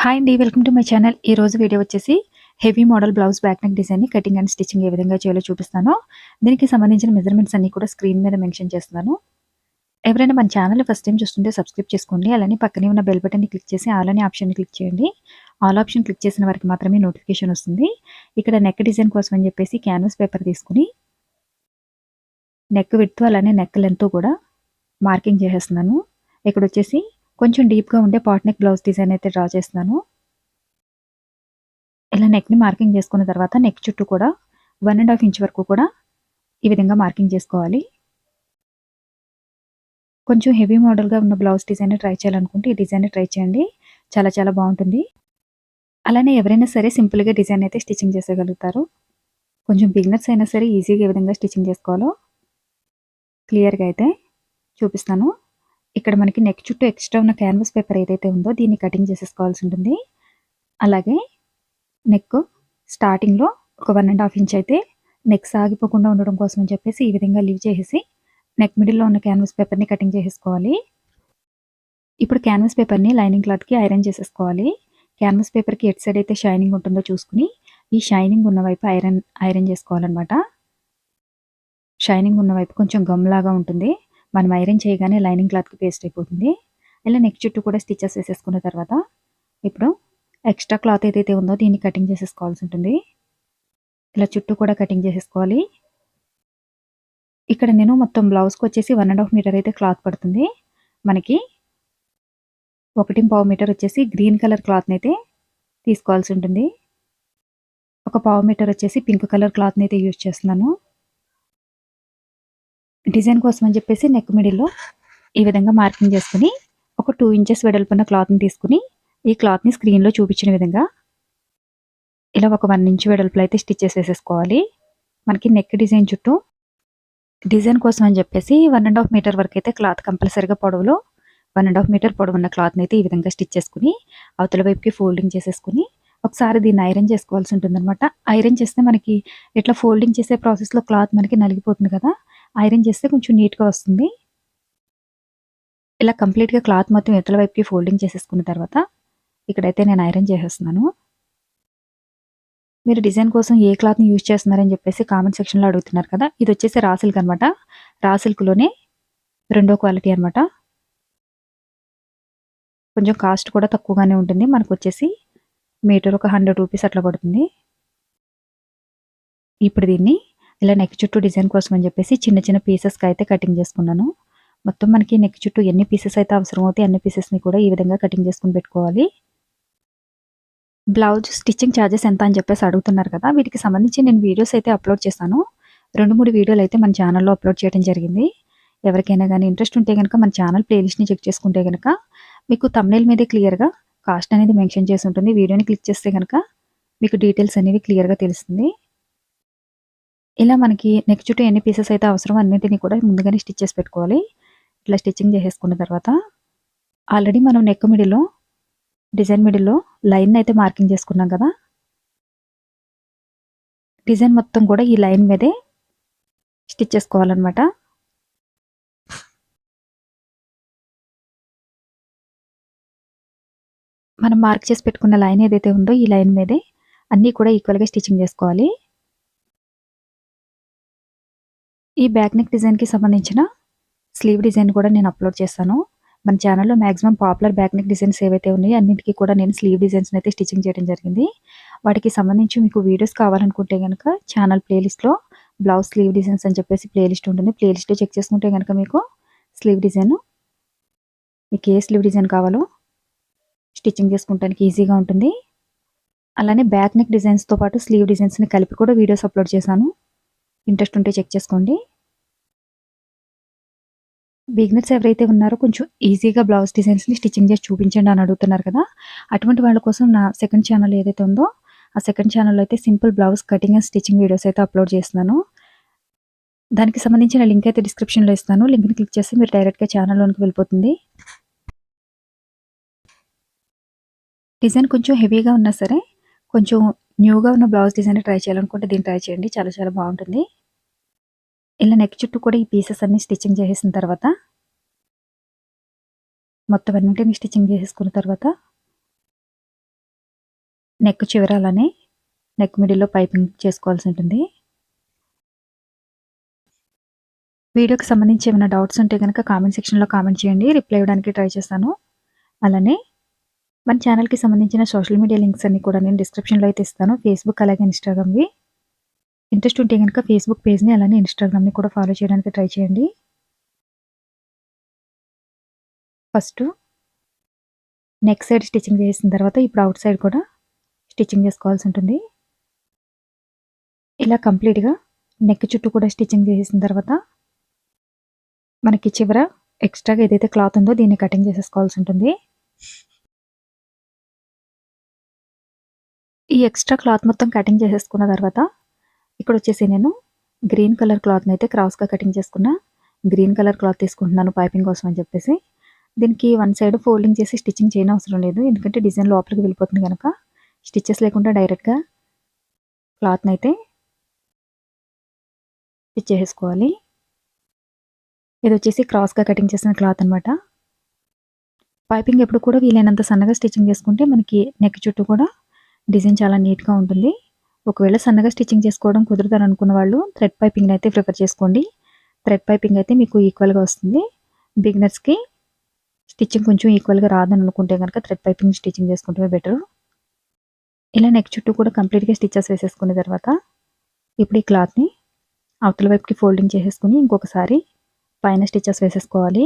Hi అండి. Welcome to my channel. ఈ రోజు వీడియో వచ్చేసి heavy model blouse back neck డిజైన్‌ని కటింగ్ అండ్ స్టిచ్చింగ్ ఏ విధంగా చేయాలో చూపిస్తాను. దీనికి సంబంధించిన మెజర్‌మెంట్స్ అన్నీ కూడా స్క్రీన్ మీద మెన్షన్ చేస్తున్నాను. ఎవరైనా మన ఛానల్‌ని ఫస్ట్ టైమ్ చూస్తుంటే సబ్స్క్రైబ్ చేసుకోండి. అలానే పక్కనే ఉన్న బెల్ బటన్‌ని క్లిక్ చేసి ఆల్ అనే ఆప్షన్‌ని క్లిక్ చేయండి. ఆల్ ఆప్షన్ క్లిక్ చేసిన వారికి మాత్రమే నోటిఫికేషన్ వస్తుంది. ఇక్కడ నెక్ డిజైన్ కోసం అని చెప్పేసి క్యాన్వాస్ పేపర్ తీసుకొని నెక్ విడ్త్ అలానే నెక్ లెంత్ కూడా మార్కింగ్ చేసేస్తున్నాను. ఇక్కడ వచ్చేసి కొంచెం డీప్‌గా ఉండే పాట్ నెక్ బ్లౌజ్ డిజైన్ అయితే డ్రా చేస్తున్నాను. ఇలా నెక్‌ని మార్కింగ్ చేసుకున్న తర్వాత నెక్ చుట్టూ కూడా 1½ ఇంచ్ వరకు కూడా ఈ విధంగా మార్కింగ్ చేసుకోవాలి. కొంచెం హెవీ మోడల్‌గా ఉన్న బ్లౌజ్ డిజైన్ ట్రై చేయాలనుకుంటే ఈ డిజైన్ ట్రై చేయండి. చాలా చాలా బావుంటుంది. అలానే ఎవరైనా సరే సింపుల్‌గా డిజైన్ అయితే స్టిచ్చింగ్ చేసేయగలుగుతారు. కొంచెం బిగినర్స్ అయినా సరే ఈజీగా ఏ విధంగా స్టిచ్చింగ్ చేసుకోవాలో క్లియర్‌గా అయితే చూపిస్తాను. ఇక్కడ మనకి నెక్ చుట్టూ ఎక్స్ట్రా ఉన్న క్యాన్వాస్ పేపర్ ఏదైతే ఉందో దీన్ని కటింగ్ చేసేసుకోవాల్సి ఉంటుంది. అలాగే నెక్ స్టార్టింగ్‌లో ఒక 1½ ఇంచ్ అయితే నెక్ సాగిపోకుండా ఉండడం కోసం అని చెప్పేసి ఈ విధంగా లీవ్ చేసేసి నెక్ మిడిల్‌లో ఉన్న క్యాన్వాస్ పేపర్‌ని కటింగ్ చేసేసుకోవాలి. ఇప్పుడు క్యాన్వాస్ పేపర్‌ని లైనింగ్ క్లాత్‌కి ఐరన్ చేసేసుకోవాలి. క్యాన్వాస్ పేపర్‌కి ఎటు సైడ్ అయితే షైనింగ్ ఉంటుందో చూసుకొని ఈ షైనింగ్ ఉన్న వైపు ఐరన్ చేసుకోవాలన్నమాట. షైనింగ్ ఉన్న వైపు కొంచెం గమ్‌లాగా ఉంటుంది. మనం ఐరన్ చేయగానే లైనింగ్ క్లాత్‌కి పేస్ట్ అయిపోతుంది. ఇలా నెక్ చుట్టూ కూడా స్టిచెస్ వేసేసుకున్న తర్వాత ఇప్పుడు ఎక్స్ట్రా క్లాత్ ఏదైతే ఉందో దీన్ని కటింగ్ చేసేసుకోవాల్సి ఉంటుంది. ఇలా చుట్టూ కూడా కటింగ్ చేసేసుకోవాలి. ఇక్కడ నేను మొత్తం బ్లౌజ్‌కి వచ్చేసి 1½ మీటర్ అయితే క్లాత్ పడుతుంది. మనకి 1½ మీటర్ వచ్చేసి గ్రీన్ కలర్ క్లాత్‌ని అయితే తీసుకోవాల్సి ఉంటుంది. ఒక ½ మీటర్ వచ్చేసి పింక్ కలర్ క్లాత్‌ని అయితే యూజ్ చేస్తున్నాను. డిజైన్ కోసం అని చెప్పేసి నెక్ మిడిల్‌లో ఈ విధంగా మార్కింగ్ చేసుకొని ఒక 2 ఇంచెస్ వెడల్పున్న క్లాత్‌ని తీసుకొని ఈ క్లాత్‌ని స్క్రీన్‌లో చూపించిన విధంగా ఇలా ఒక 1 ఇంచ్ వెడల్పులో అయితే స్టిచెస్ వేసేసుకోవాలి. మనకి నెక్ డిజైన్ కోసం అని చెప్పేసి 1½ మీటర్ వరకు అయితే క్లాత్ కంపల్సరీగా పొడవులో 1½ మీటర్ పొడవున్న క్లాత్‌ని అయితే ఈ విధంగా స్టిచ్ చేసుకొని అవతల వైపుకి ఫోల్డింగ్ చేసేసుకొని ఒకసారి దీన్ని ఐరన్ చేసుకోవాల్సి ఉంటుందన్నమాట. ఐరన్ చేస్తే మనకి ఇట్లా ఫోల్డింగ్ చేసే ప్రాసెస్‌లో క్లాత్ మనకి నలిగిపోతుంది కదా! ఐరన్ చేస్తే కొంచెం నీట్‌గా వస్తుంది. ఇలా కంప్లీట్‌గా క్లాత్ మొత్తం ఇవతల వైపుకి ఫోల్డింగ్ చేసేసుకున్న తర్వాత ఇక్కడైతే నేను ఐరన్ చేసేస్తున్నాను. మీరు డిజైన్ కోసం ఏ క్లాత్‌ని యూజ్ చేస్తున్నారని చెప్పేసి కామెంట్ సెక్షన్‌లో అడుగుతున్నారు కదా! ఇది వచ్చేసి రా సిల్క్ అనమాట. రా సిల్క్‌లోనే రెండో క్వాలిటీ అనమాట. కొంచెం కాస్ట్ కూడా తక్కువగానే ఉంటుంది. మనకొచ్చేసి మీటర్ ఒక 100 రూపీస్ అట్లా పడుతుంది. ఇప్పుడు దీన్ని ఇలా నెక్ చుట్టూ డిజైన్ కోసం అని చెప్పేసి చిన్న చిన్న పీసెస్‌కి అయితే కటింగ్ చేసుకున్నాను. మొత్తం మనకి నెక్ చుట్టూ ఎన్ని పీసెస్ అయితే అవసరం అవుతాయి అన్ని పీసెస్‌ని కూడా ఈ విధంగా కటింగ్ చేసుకొని పెట్టుకోవాలి. బ్లౌజ్ స్టిచ్చింగ్ ఛార్జెస్ ఎంత అని చెప్పేసి అడుగుతున్నారు కదా! వీటికి సంబంధించి నేను వీడియోస్ అయితే అప్లోడ్ చేశాను. 2, 3 వీడియోలు అయితే మన ఛానల్‌లో అప్లోడ్ చేయడం జరిగింది. ఎవరికైనా గానీ ఇంట్రెస్ట్ ఉంటే గనక మన ఛానల్ ప్లేలిస్ట్‌ని చెక్ చేసుకుంటే గనక మీకు థంబ్‌నెయిల్ మీదే క్లియర్‌గా కాస్ట్ అనేది మెన్షన్ చేసి ఉంటుంది. వీడియోని క్లిక్ చేస్తే గనక మీకు డీటెయిల్స్ అనేవి క్లియర్‌గా తెలుస్తుంది. ఇలా మనకి నెక్ చుట్టూ ఎన్ని పీసెస్ అయితే అవసరమో అన్నిటిని కూడా ముందుగానే స్టిచ్ చేసి పెట్టుకోవాలి. ఇట్లా స్టిచ్చింగ్ చేసేసుకున్న తర్వాత ఆల్రెడీ మనం నెక్ మిడిల్‌లో డిజైన్ మిడిల్‌లో లైన్‌ని అయితే మార్కింగ్ చేసుకున్నాం కదా! డిజైన్ మొత్తం కూడా ఈ లైన్ మీదే స్టిచ్ చేసుకోవాలన్నమాట. మనం మార్క్ చేసి పెట్టుకున్న లైన్ ఏదైతే ఉందో ఈ లైన్ మీదే అన్నీ కూడా ఈక్వల్‌గా స్టిచ్చింగ్ చేసుకోవాలి. ఈ బ్యాక్ నెక్ డిజైన్‌కి సంబంధించిన స్లీవ్ డిజైన్ కూడా నేను అప్లోడ్ చేస్తాను. మన ఛానల్‌లో maximum popular back neck designs ఏవైతే ఉన్నాయో అన్నిటికి కూడా నేను స్లీవ్ డిజైన్స్‌ని అయితే స్టిచ్చింగ్ చేయడం జరిగింది. వాటికి సంబంధించి మీకు వీడియోస్ కావాలనుకుంటే గనక ఛానల్ ప్లేలిస్ట్‌లో బ్లౌజ్ స్లీవ్ డిజైన్స్ అని చెప్పేసి ప్లేలిస్ట్ ఉంటుంది. ప్లేలిస్ట్‌లో చెక్ చేసుకుంటే గనక మీకు మీకు ఏ స్లీవ్ డిజైన్ కావాలో స్టిచ్చింగ్ చేసుకోవడానికి ఈజీగా ఉంటుంది. అలానే బ్యాక్ నెక్ డిజైన్స్‌తో పాటు స్లీవ్ డిజైన్స్‌ని కలిపి కూడా వీడియోస్ అప్లోడ్ చేశాను. ఇంట్రెస్ట్ ఉంటే చెక్ చేసుకోండి. బిగినర్స్ ఎవరైతే ఉన్నారో కొంచెం ఈజీగా బ్లౌజ్ డిజైన్స్‌ని స్టిచ్చింగ్ చేసి చూపించండి అని అడుగుతున్నారు కదా! అటువంటి వాళ్ళ కోసం నా సెకండ్ ఛానల్ ఏదైతే ఉందో ఆ సెకండ్ ఛానల్‌లో అయితే simple blouse cutting and stitching videos అయితే అప్లోడ్ చేస్తున్నాను. దానికి సంబంధించిన లింక్ అయితే డిస్క్రిప్షన్‌లో ఇస్తాను. లింక్‌ని క్లిక్ చేసి మీరు డైరెక్ట్‌గా ఛానల్‌లోనికి వెళ్ళిపోతుంది. డిజైన్ కొంచెం హెవీగా ఉన్నా సరే కొంచెం న్యూగా ఉన్న బ్లౌజ్ డిజైన్ ట్రై చేయాలనుకుంటే దీన్ని ట్రై చేయండి. చాలా చాలా బావుంటుంది. ఇలా నెక్ చుట్టూ కూడా ఈ పీసెస్ అన్నీ స్టిచ్చింగ్ చేసేసిన తర్వాత మొత్తం అన్నిటిని స్టిచ్చింగ్ చేసేసుకున్న తర్వాత నెక్ చివర అలానే నెక్ మిడిల్‌లో పైపింగ్ చేసుకోవాల్సి ఉంటుంది. వీడియోకి సంబంధించి ఏమైనా డౌట్స్ ఉంటే గనక కామెంట్ సెక్షన్‌లో కామెంట్ చేయండి. రిప్లై ఇవ్వడానికి ట్రై చేస్తాను. అలానే మన ఛానల్‌కి సంబంధించిన సోషల్ మీడియా లింక్స్ అన్నీ కూడా నేను డిస్క్రిప్షన్‌లో అయితే ఇస్తాను. ఫేస్‌బుక్ అలాగే ఇన్‌స్టాగ్రామ్‌వి. ఇంట్రెస్ట్ ఉంటే గనక ఫేస్‌బుక్ పేజ్‌ని అలానే ఇన్‌స్టాగ్రామ్‌ని కూడా ఫాలో చేయడానికి ట్రై చేయండి. ఫస్టు నెక్ సైడ్ స్టిచ్చింగ్ చేసిన తర్వాత ఇప్పుడు ఔట్ సైడ్ కూడా స్టిచ్చింగ్ చేసుకోవాల్సి ఉంటుంది. ఇలా కంప్లీట్‌గా నెక్ చుట్టూ కూడా స్టిచ్చింగ్ చేసేసిన తర్వాత మనకి చివర ఎక్స్ట్రాగా ఏదైతే క్లాత్ ఉందో దీన్ని కటింగ్ చేసేసుకోవాల్సి ఉంటుంది. ఈ ఎక్స్ట్రా క్లాత్ మొత్తం కటింగ్ చేసేసుకున్న తర్వాత ఇక్కడ వచ్చేసి నేను గ్రీన్ కలర్ క్లాత్‌ని అయితే క్రాస్‌గా కటింగ్ చేసుకున్న. గ్రీన్ కలర్ క్లాత్ తీసుకుంటున్నాను పైపింగ్ కోసం అని చెప్పేసి. దీనికి వన్ సైడ్ ఫోల్డింగ్ చేసి స్టిచ్చింగ్ చేయనవసరం లేదు. ఎందుకంటే డిజైన్ లోపలికి వెళ్ళిపోతుంది గనక స్టిచెస్ లేకుండా డైరెక్ట్‌గా క్లాత్‌నైతే స్టిచ్ చేసేసుకోవాలి. ఇదొచ్చేసి క్రాస్‌గా కటింగ్ చేసిన క్లాత్ అనమాట. పైపింగ్ ఎప్పుడు కూడా వీలైనంత సన్నగా స్టిచ్చింగ్ చేసుకుంటే మనకి నెక్ చుట్టూ కూడా డిజైన్ చాలా నీట్‌గా ఉంటుంది. ఒకవేళ సన్నగా స్టిచ్చింగ్ చేసుకోవడం కుదరదనుకున్న వాళ్ళు థ్రెడ్ పైపింగ్‌ని అయితే ప్రిఫర్ చేసుకోండి. థ్రెడ్ పైపింగ్ అయితే మీకు ఈక్వల్‌గా వస్తుంది. బిగినర్స్‌కి స్టిచ్చింగ్ కొంచెం ఈక్వల్‌గా రాదని అనుకుంటే గనక థ్రెడ్ పైపింగ్ స్టిచ్చింగ్ చేసుకుంటమే బెటరు. ఇలా నెక్ చుట్టూ కూడా కంప్లీట్‌గా స్టిచెస్ వేసేసుకున్న తర్వాత ఇప్పుడు ఈ క్లాత్‌ని అవతల వైపుకి ఫోల్డింగ్ చేసేసుకొని ఇంకొకసారి పైన స్టిచెస్ వేసేసుకోవాలి.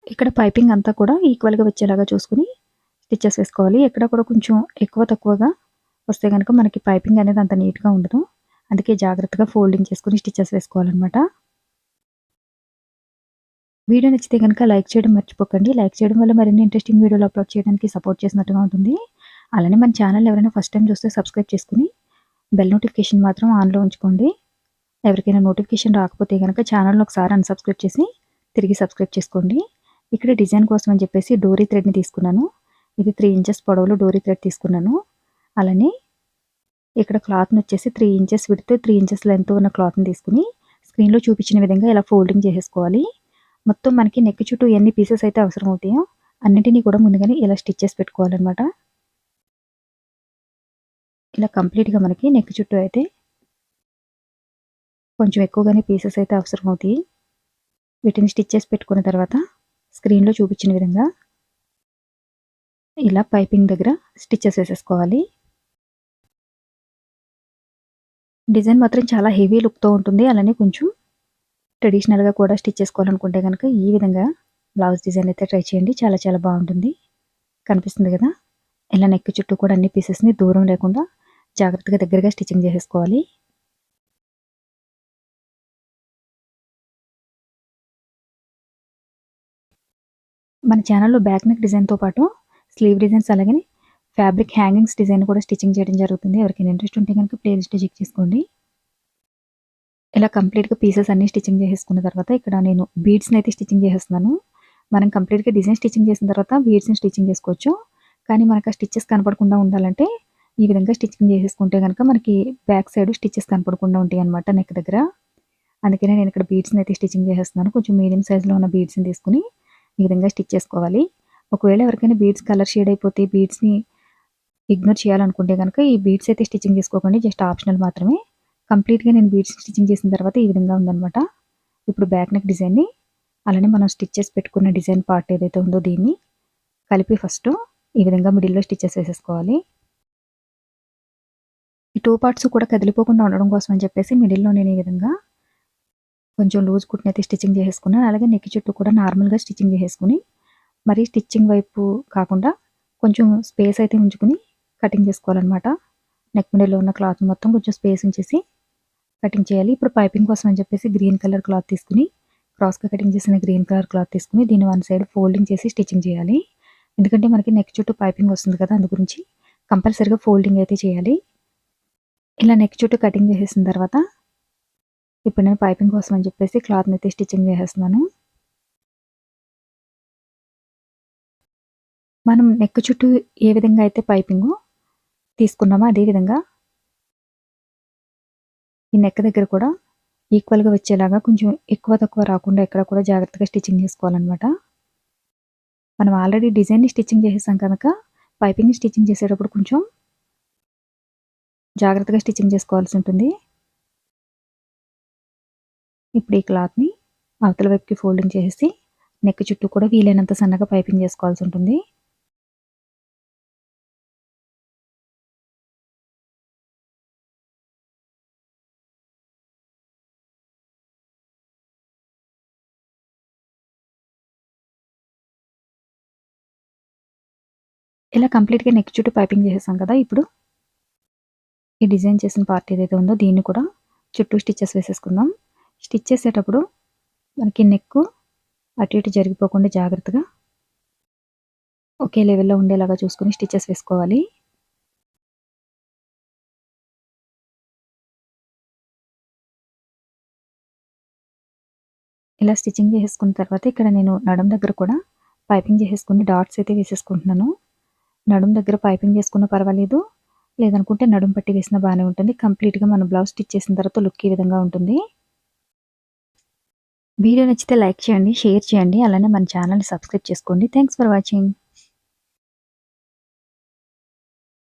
ఇక్కడ పైపింగ్ అంతా కూడా ఈక్వల్‌గా వచ్చేలాగా చూసుకొని స్టిచెస్ వేసుకోవాలి. ఎక్కడ కూడా కొంచెం ఎక్కువ తక్కువగా వస్తే గనక మనకి పైపింగ్ అనేది అంత నీట్‌గా ఉండదు. అందుకే జాగ్రత్తగా ఫోల్డింగ్ చేసుకొని స్టిచెస్ వేసుకోవాలనమాట. వీడియో నచ్చితే గనక లైక్ చేయడం మర్చిపోకండి. లైక్ చేయడం వల్ల మరిన్ని ఇంట్రెస్టింగ్ వీడియోలు అప్లోడ్ చేయడానికి సపోర్ట్ చేసినట్టుగా ఉంటుంది. అలానే మన ఛానల్ ఎవరైనా ఫస్ట్ టైం చూస్తే సబ్స్క్రైబ్ చేసుకొని బెల్ నోటిఫికేషన్ మాత్రం ఆన్‌లో ఉంచుకోండి. ఎవరికైనా నోటిఫికేషన్ రాకపోతే గనక ఛానల్‌ని ఒకసారి అన్‌సబ్స్క్రైబ్ చేసి తిరిగి సబ్స్క్రైబ్ చేసుకోండి. ఇక్కడ డిజైన్ కోసం అని చెప్పేసి డోరీ థ్రెడ్‌ని తీసుకున్నాను. ఇది 3 ఇంచెస్ పొడవులో డోరీ థ్రెడ్ తీసుకున్నాను. అలానే ఇక్కడ క్లాత్‌ని వచ్చేసి 3 ఇంచెస్ విడ్త్, 3 ఇంచెస్ లెంత్ ఉన్న క్లాత్‌ని తీసుకొని స్క్రీన్‌లో చూపించిన విధంగా ఇలా ఫోల్డింగ్ చేసేసుకోవాలి. మొత్తం మనకి నెక్ చుట్టూ ఎన్ని పీసెస్ అయితే అవసరం అవుతాయో అన్నిటిని కూడా ముందుగానే ఇలా స్టిచ్ చేసి పెట్టుకోవాలన్నమాట. ఇలా కంప్లీట్‌గా మనకి నెక్ చుట్టూ అయితే కొంచెం ఎక్కువగానే పీసెస్ అయితే అవసరం అవుతాయి. వీటిని స్టిచ్ చేసి పెట్టుకున్న తర్వాత స్క్రీన్‌లో చూపించిన విధంగా ఇలా పైపింగ్ దగ్గర స్టిచెస్ వేసేసుకోవాలి. డిజైన్ మాత్రం చాలా హెవీ లుక్‌తో ఉంటుంది. అలానే కొంచెం ట్రెడిషనల్‌గా కూడా స్టిచ్ చేసుకోవాలనుకుంటే గనక ఈ విధంగా బ్లౌజ్ డిజైన్ అయితే ట్రై చేయండి. చాలా చాలా బాగుంటుంది. కనిపిస్తుంది కదా! ఇలా నెక్ చుట్టూ కూడా అన్ని పీసెస్‌ని దూరం లేకుండా జాగ్రత్తగా దగ్గరగా స్టిచ్చింగ్ చేసేసుకోవాలి. మన ఛానల్‌లో బ్యాక్ నెక్ డిజైన్‌తో పాటు స్లీవ్ డిజైన్స్ అలాగే ఫ్యాబ్రిక్ హ్యాంగింగ్స్ డిజైన్ కూడా స్టిచ్చింగ్ చేయడం జరుగుతుంది. ఎవరికైనా ఇంట్రెస్ట్ ఉంటే గనక ప్లేలిస్ట్‌లో చెక్ చేసుకోండి. ఇలా కంప్లీట్‌గా పీసెస్ అన్నీ స్టిచ్చింగ్ చేసేసుకున్న తర్వాత ఇక్కడ నేను బీడ్స్‌ని అయితే స్టిచ్చింగ్ చేసేస్తున్నాను. మనం కంప్లీట్‌గా డిజైన్ స్టిచ్చింగ్ చేసిన తర్వాత బీడ్స్‌ని స్టిచ్చింగ్ చేసుకోవచ్చు. కానీ మనకు ఆ స్టిచెస్ కనపడకుండా ఉండాలంటే ఈ విధంగా స్టిచ్చింగ్ చేసేసుకుంటే గనక మనకి బ్యాక్ సైడ్ స్టిచెస్ కనపడకుండా ఉంటాయన్నమాట నెక్ దగ్గర. అందుకనే నేను ఇక్కడ బీడ్స్‌ని అయితే స్టిచ్చింగ్ చేసేస్తున్నాను. కొంచెం మీడియం సైజ్‌లో ఉన్న బీడ్స్‌ని తీసుకొని ఈ విధంగా స్టిచ్ చేసుకోవాలి. ఒకవేళ ఎవరికైనా బీడ్స్ కలర్ షేడ్ అయిపోతే బీడ్స్‌ని ఇగ్నోర్ చేయాలనుకుంటే గనక ఈ బీడ్స్ అయితే స్టిచ్చింగ్ చేసుకోకండి. జస్ట్ ఆప్షనల్ మాత్రమే. కంప్లీట్‌గా నేను బీడ్స్ స్టిచ్చింగ్ చేసిన తర్వాత ఈ విధంగా ఉందనమాట. ఇప్పుడు బ్యాక్ నెక్ డిజైన్‌ని అలానే మనం స్టిచ్ చేసి పెట్టుకున్న డిజైన్ పార్ట్ ఏదైతే ఉందో దీన్ని కలిపి ఫస్టు ఈ విధంగా మిడిల్‌లో స్టిచెస్ వేసేసుకోవాలి. ఈ 2 పార్ట్స్ కూడా కదిలిపోకుండా ఉండడం కోసం అని చెప్పేసి మిడిల్‌లో నేను ఈ విధంగా కొంచెం లూజ్ కుట్నయితే స్టిచ్చింగ్ చేసేసుకున్నాను. అలాగే నెక్ చుట్టూ కూడా నార్మల్‌గా స్టిచ్చింగ్ చేసేసుకొని మరీ స్టిచ్చింగ్ వైపు కాకుండా కొంచెం స్పేస్ అయితే ఉంచుకొని కటింగ్ చేసుకోవాలనమాట. నెక్ మిడిల్‌లో ఉన్న క్లాత్ మొత్తం కొంచెం స్పేస్ ఉంచేసి కటింగ్ చేయాలి. ఇప్పుడు పైపింగ్ కోసం అని చెప్పేసి గ్రీన్ కలర్ క్లాత్ తీసుకొని క్రాస్‌గా కటింగ్ చేసిన గ్రీన్ కలర్ క్లాత్ తీసుకొని దీన్ని వన్ సైడ్ ఫోల్డింగ్ చేసి స్టిచ్చింగ్ చేయాలి. ఎందుకంటే మనకి నెక్ చుట్టూ పైపింగ్ వస్తుంది కదా! అందు గురించి కంపల్సరీగా ఫోల్డింగ్ అయితే చేయాలి. ఇలా నెక్ చుట్టూ కటింగ్ చేసేసిన తర్వాత ఇప్పుడు నేను పైపింగ్ కోసం అని చెప్పేసి క్లాత్‌ని అయితే స్టిచ్చింగ్ చేసేస్తున్నాను. మనం నెక్ చుట్టూ ఏ విధంగా అయితే పైపింగు తీసుకున్నామో అదే విధంగా ఈ నెక్ దగ్గర కూడా ఈక్వల్‌గా వచ్చేలాగా కొంచెం ఎక్కువ తక్కువ రాకుండా ఎక్కడ కూడా జాగ్రత్తగా స్టిచ్చింగ్ చేసుకోవాలనమాట. మనం ఆల్రెడీ డిజైన్‌ని స్టిచ్చింగ్ చేసేసాం కనుక, పైపింగ్‌ని స్టిచ్చింగ్ చేసేటప్పుడు కొంచెం జాగ్రత్తగా స్టిచ్చింగ్ చేసుకోవాల్సి ఉంటుంది. ఇప్పుడు ఈ క్లాత్‌ని అవతల వైపుకి ఫోల్డింగ్ చేసేసి, నెక్ చుట్టూ కూడా వీలైనంత సన్నగా పైపింగ్ చేసుకోవాల్సి ఉంటుంది. ఇలా కంప్లీట్‌గా నెక్ చుట్టూ పైపింగ్ చేసేసాం కదా! ఇప్పుడు ఈ డిజైన్ చేసిన పార్ట్ ఏదైతే ఉందో దీన్ని కూడా చుట్టూ స్టిచెస్ వేసేసుకుందాం. స్టిచ్ చేసేటప్పుడు మనకి నెక్కు అటు ఇటు జరిగిపోకుండా జాగ్రత్తగా ఒకే లెవెల్‌లో ఉండేలాగా చూసుకొని స్టిచెస్ వేసుకోవాలి. ఇలా స్టిచ్చింగ్ చేసేసుకున్న తర్వాత ఇక్కడ నేను నడుం దగ్గర కూడా పైపింగ్ చేసేసుకొని డాట్స్ అయితే వేసేసుకుంటున్నాను. నడుం దగ్గర పైపింగ్ చేసుకున్నా పర్వాలేదు. లేదనుకుంటే నడుం పట్టి వేసినా బానే ఉంటుంది. కంప్లీట్‌గా మనం బ్లౌజ్ స్టిచ్ చేసిన తర్వాత లుక్ ఈ విధంగా ఉంటుంది. వీడియో నచ్చితే లైక్ చేయండి, షేర్ చేయండి. అలానే మన ఛానెల్‌ని సబ్స్క్రైబ్ చేసుకోండి. Thanks for watching.